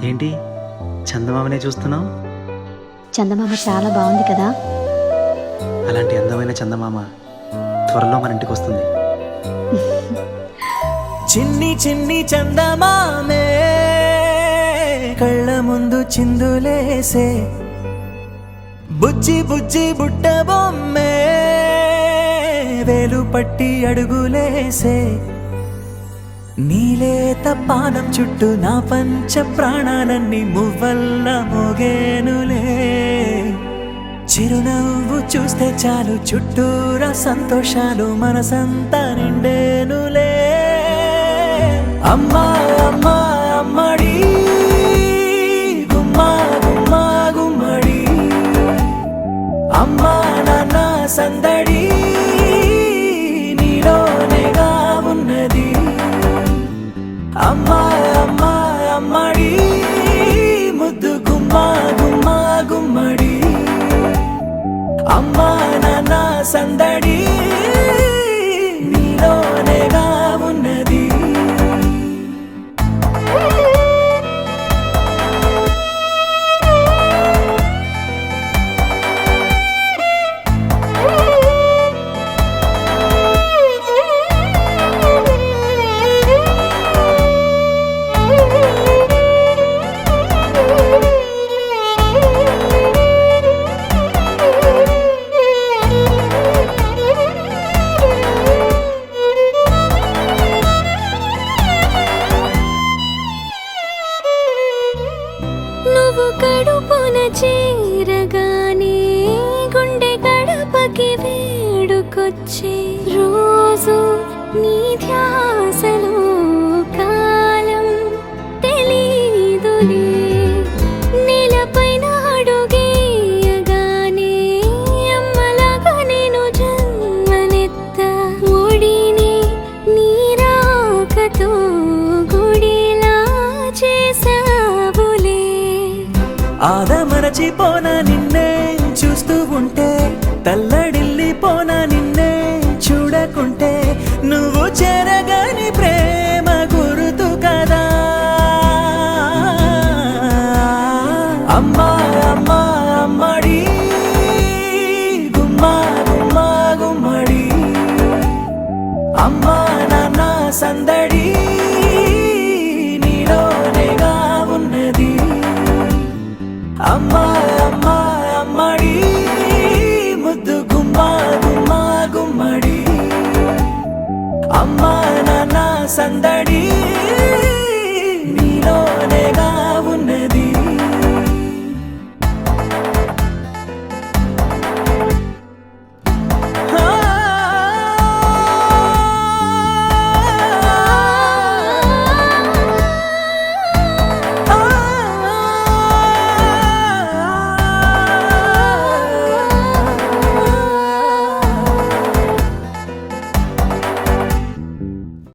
ఏంటి చందమామనే చూస్తున్నావు? చందమామ చాలా బాగుంది కదా. అలాంటి అందమైన చందమామ త్వరలో మన ఇంటికి వస్తుంది. చిన్ని చిన్ని చందమామే కళ్ళ ముందు చిందులేసే, బుజ్జి బుజ్జి బుట్ట బొమ్మే వేలు పట్టి అడుగులేసే, నీలేత పానం చుట్టూ నా పంచ ప్రాణాలన్నీ మువ్వల్ల మోగేనులే. చిరునవ్వు చూస్తే చాలు చుట్టూరా సంతోషాలు మనసంతా నిండేనులే. అమ్మా అమ్మా అమ్మడి గుమ్మా గుమ్మా గుమ్మడి, అమ్మా నాన్న సందడి నీలోనేగా ఉన్నది. అమ్మా అమ్మా అమ్మడి ముద్దు గుమ్మా గుమ్మా గుమ్మడి, అమ్మా నాన్న సందడి నీలోనేగా ఉన్నది. నువ్వు కడుపున చేరగానే గుండె గడపకి వేడుకొచ్చే, రోజు నీ ధ్యాసలో కాలం తెలీదులే. నేలపైన అడుగేయగానే అమ్మలాగా నేను జన్మనెత్త, ఒడిని నీ రాకతో గుడిలా చేసావులే. ఆదమరచిపోనా నిన్నే చూస్తూ ఉంటే, తల్లడిల్లిపోనా నిన్నే చూడకుంటే, నువ్వు చెరగని ప్రేమ గురుతు కదా. అమ్మా అమ్మా అమ్మడి గుమ్మా గుమ్మా గుమ్మడి, అమ్మా నాన్న సందడి నీలోనేగా ఉన్నది. అమ్మా అమ్మా అమ్మడి ముద్దు గుమ్మా గుమ్మా గుమ్మడి, అమ్మా నాన్న సందడి